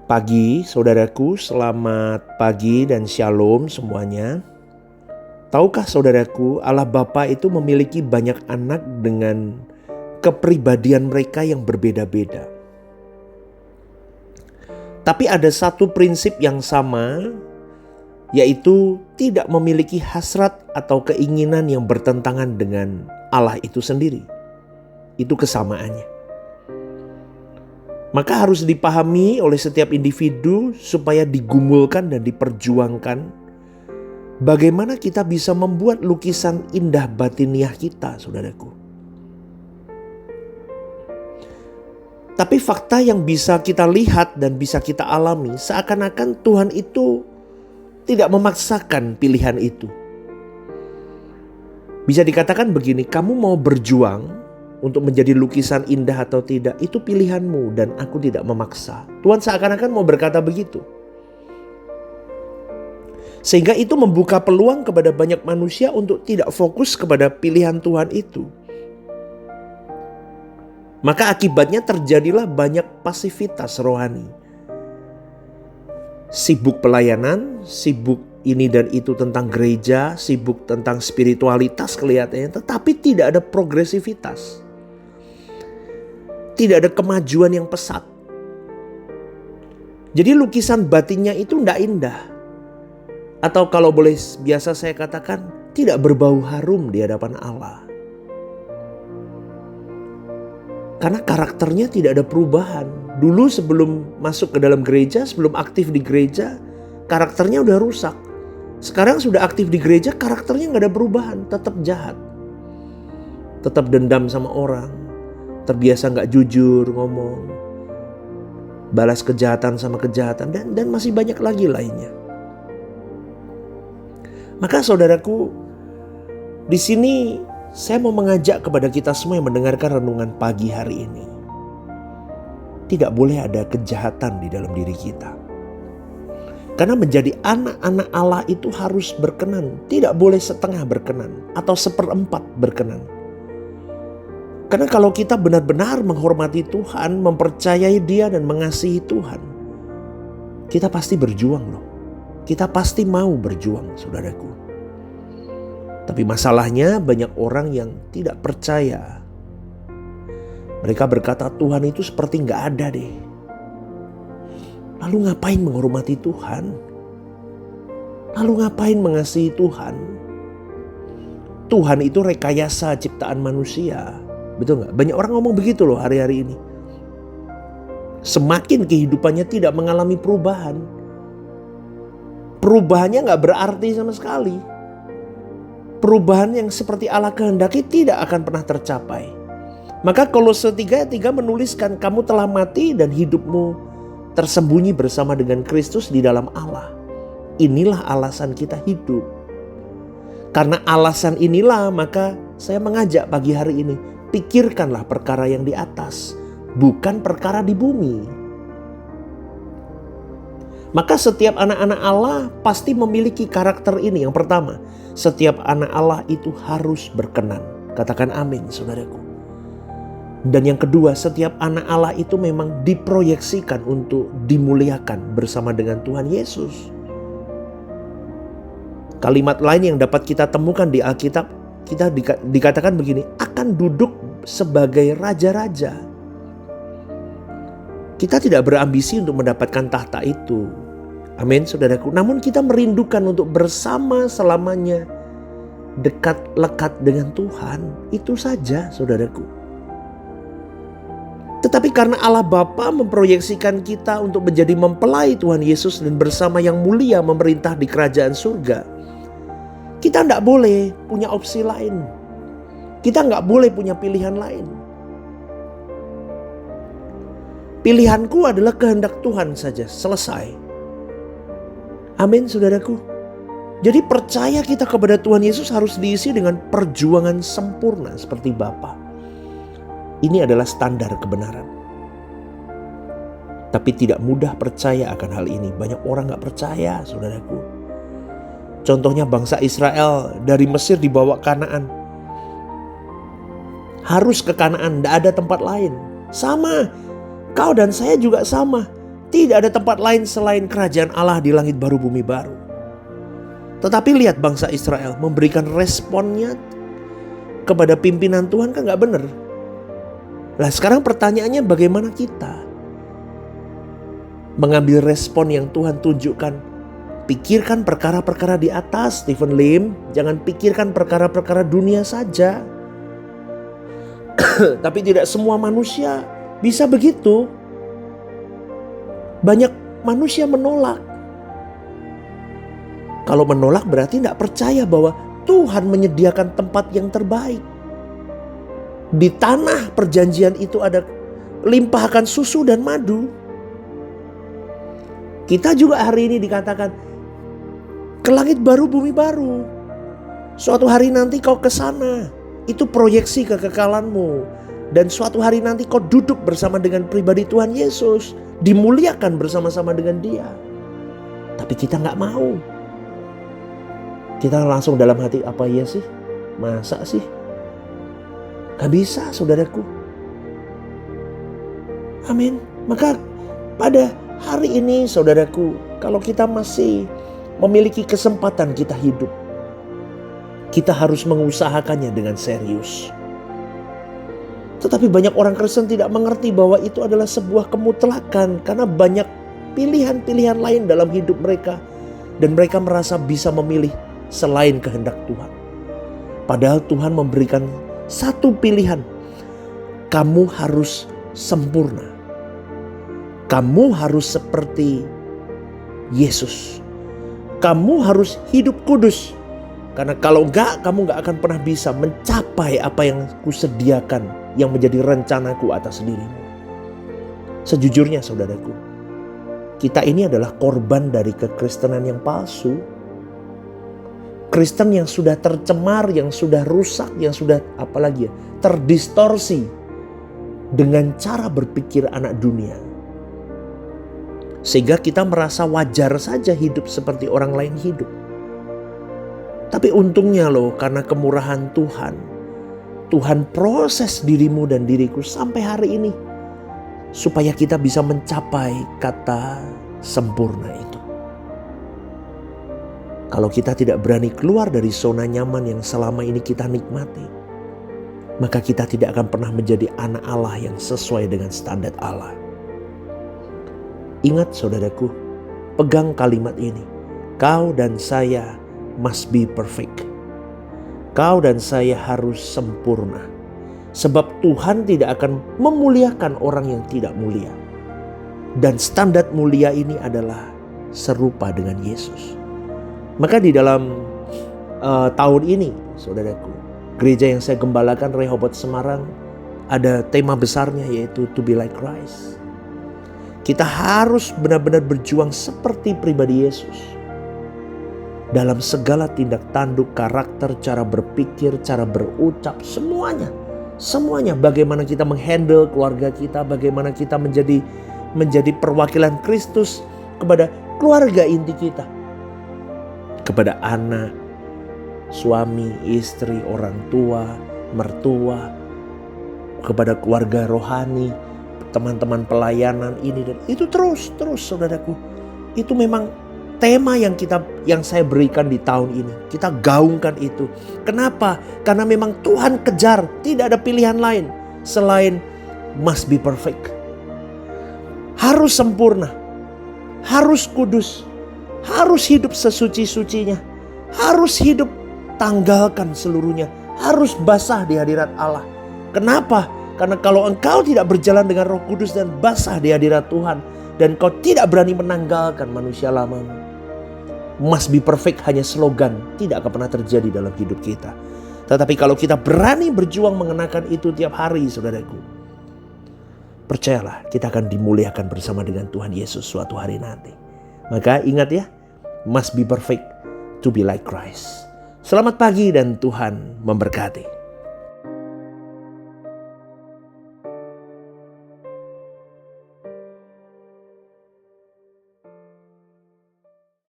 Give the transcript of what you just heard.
Pagi, saudaraku, selamat pagi dan shalom semuanya. Tahukah saudaraku, Allah Bapa itu memiliki banyak anak dengan kepribadian mereka yang berbeda-beda. Tapi ada satu prinsip yang sama, yaitu tidak memiliki hasrat atau keinginan yang bertentangan dengan Allah itu sendiri. Itu kesamaannya. Maka harus dipahami oleh setiap individu supaya digumulkan dan diperjuangkan bagaimana kita bisa membuat lukisan indah batiniah kita, saudaraku. Tapi fakta yang bisa kita lihat dan bisa kita alami seakan-akan Tuhan itu tidak memaksakan pilihan itu. Bisa dikatakan begini, kamu mau berjuang untuk menjadi lukisan indah atau tidak, itu pilihanmu dan aku tidak memaksa. Tuhan seakan-akan mau berkata begitu. Sehingga itu membuka peluang kepada banyak manusia untuk tidak fokus kepada pilihan Tuhan itu. Maka akibatnya terjadilah banyak pasivitas rohani. Sibuk pelayanan, sibuk ini dan itu tentang gereja, sibuk tentang spiritualitas kelihatannya, tetapi tidak ada progresivitas. Tidak ada kemajuan yang pesat. Jadi lukisan batinnya itu tidak indah. Atau kalau boleh biasa saya katakan, tidak berbau harum di hadapan Allah. Karena karakternya tidak ada perubahan. Dulu sebelum masuk ke dalam gereja, sebelum aktif di gereja, karakternya udah rusak. Sekarang sudah aktif di gereja, karakternya gak ada perubahan. Tetap jahat. Tetap dendam sama orang. Terbiasa gak jujur ngomong. Balas kejahatan sama kejahatan. Dan masih banyak lagi lainnya. Maka saudaraku, di sini saya mau mengajak kepada kita semua yang mendengarkan renungan pagi hari ini. Tidak boleh ada kejahatan di dalam diri kita. Karena menjadi anak-anak Allah itu harus berkenan. Tidak boleh setengah berkenan atau seperempat berkenan. Karena kalau kita benar-benar menghormati Tuhan, mempercayai Dia dan mengasihi Tuhan, kita pasti berjuang loh. Kita pasti mau berjuang, saudaraku. Tapi masalahnya banyak orang yang tidak percaya. Mereka berkata Tuhan itu seperti gak ada deh. Lalu ngapain menghormati Tuhan? Lalu ngapain mengasihi Tuhan? Tuhan itu rekayasa ciptaan manusia. Betul gak? Banyak orang ngomong begitu loh hari-hari ini. Semakin kehidupannya tidak mengalami perubahan. Perubahannya gak berarti sama sekali. Perubahan yang seperti Allah kehendaki tidak akan pernah tercapai. Maka Kolose 3 ayat 3 menuliskan, kamu telah mati dan hidupmu tersembunyi bersama dengan Kristus di dalam Allah. Inilah alasan kita hidup. Karena alasan inilah maka saya mengajak pagi hari ini, pikirkanlah perkara yang di atas, bukan perkara di bumi. Maka setiap anak-anak Allah pasti memiliki karakter ini. Yang pertama, setiap anak Allah itu harus berkenan. Katakan amin, saudaraku. Dan yang kedua, setiap anak Allah itu memang diproyeksikan untuk dimuliakan bersama dengan Tuhan Yesus. Kalimat lain yang dapat kita temukan di Alkitab, kita dikatakan begini, akan duduk sebagai raja-raja. Kita tidak berambisi untuk mendapatkan tahta itu. Amin, saudaraku. Namun kita merindukan untuk bersama selamanya dekat lekat dengan Tuhan. Itu saja, saudaraku. Tetapi karena Allah Bapa memproyeksikan kita untuk menjadi mempelai Tuhan Yesus dan bersama yang mulia memerintah di kerajaan surga, kita tidak boleh punya opsi lain. Kita tidak boleh punya pilihan lain. Pilihanku adalah kehendak Tuhan saja, selesai. Amin, saudaraku. Jadi percaya kita kepada Tuhan Yesus harus diisi dengan perjuangan sempurna seperti Bapa. Ini adalah standar kebenaran. Tapi tidak mudah percaya akan hal ini. Banyak orang gak percaya, saudaraku. Contohnya bangsa Israel dari Mesir dibawa Kanaan. Harus ke Kanaan, tidak ada tempat lain. Sama, kau dan saya juga sama. Tidak ada tempat lain selain kerajaan Allah di langit baru bumi baru. Tetapi lihat bangsa Israel memberikan responnya kepada pimpinan Tuhan kan gak benar. Nah sekarang pertanyaannya bagaimana kita mengambil respon yang Tuhan tunjukkan. Pikirkan perkara-perkara di atas, Stephen Lim. Jangan pikirkan perkara-perkara dunia saja. Tapi tidak semua manusia bisa begitu. Banyak manusia menolak. Kalau menolak berarti tidak percaya bahwa Tuhan menyediakan tempat yang terbaik. Di tanah perjanjian itu ada limpahkan susu dan madu. Kita juga hari ini dikatakan ke langit baru bumi baru. Suatu hari nanti kau ke sana. Itu proyeksi kekekalanmu. Dan suatu hari nanti kau duduk bersama dengan pribadi Tuhan Yesus. Dimuliakan bersama-sama dengan dia. Tapi kita gak mau. Kita langsung dalam hati, apa ya sih? Masa sih? Gak bisa saudaraku. Amin. Maka pada hari ini saudaraku, kalau kita masih memiliki kesempatan kita hidup, kita harus mengusahakannya dengan serius. Tetapi banyak orang Kristen tidak mengerti bahwa itu adalah sebuah kemutlakan. Karena banyak pilihan-pilihan lain dalam hidup mereka. Dan mereka merasa bisa memilih selain kehendak Tuhan. Padahal Tuhan memberikan satu pilihan. Kamu harus sempurna. Kamu harus seperti Yesus. Kamu harus hidup kudus. Karena kalau enggak, kamu enggak akan pernah bisa mencapai apa yang kusediakan, yang menjadi rencanaku atas dirimu. Sejujurnya saudaraku, kita ini adalah korban dari kekristenan yang palsu. Kristen yang sudah tercemar, yang sudah rusak, yang sudah terdistorsi dengan cara berpikir anak dunia. Sehingga kita merasa wajar saja hidup seperti orang lain hidup. Tapi untungnya loh, karena kemurahan Tuhan, Tuhan proses dirimu dan diriku sampai hari ini. Supaya kita bisa mencapai kata sempurna itu. Kalau kita tidak berani keluar dari zona nyaman yang selama ini kita nikmati, maka kita tidak akan pernah menjadi anak Allah yang sesuai dengan standar Allah. Ingat saudaraku, pegang kalimat ini. Kau dan saya must be perfect. Kau dan saya harus sempurna. Sebab Tuhan tidak akan memuliakan orang yang tidak mulia. Dan standar mulia ini adalah serupa dengan Yesus. Maka di dalam tahun ini, saudaraku, gereja yang saya gembalakan, Rehoboth Semarang, ada tema besarnya yaitu to be like Christ. Kita harus benar-benar berjuang seperti pribadi Yesus. Dalam segala tindak tanduk, karakter, cara berpikir, cara berucap, semuanya. Semuanya, bagaimana kita menghandle keluarga kita, bagaimana kita menjadi perwakilan Kristus kepada keluarga inti kita. Kepada anak, suami, istri, orang tua, mertua, kepada keluarga rohani, teman-teman pelayanan ini dan itu terus saudaraku. Itu memang tema yang saya berikan di tahun ini. Kita gaungkan itu. Kenapa? Karena memang Tuhan kejar, tidak ada pilihan lain selain must be perfect. Harus sempurna, harus kudus, harus hidup sesuci-sucinya, harus hidup tanggalkan seluruhnya, harus basah di hadirat Allah. Kenapa? Karena kalau engkau tidak berjalan dengan Roh Kudus dan basah di hadirat Tuhan, dan kau tidak berani menanggalkan manusia lamamu, must be perfect hanya slogan, tidak akan pernah terjadi dalam hidup kita. Tetapi kalau kita berani berjuang mengenakan itu tiap hari, saudaraku, percayalah kita akan dimuliakan bersama dengan Tuhan Yesus suatu hari nanti. Maka ingat ya, must be perfect to be like Christ. Selamat pagi dan Tuhan memberkati.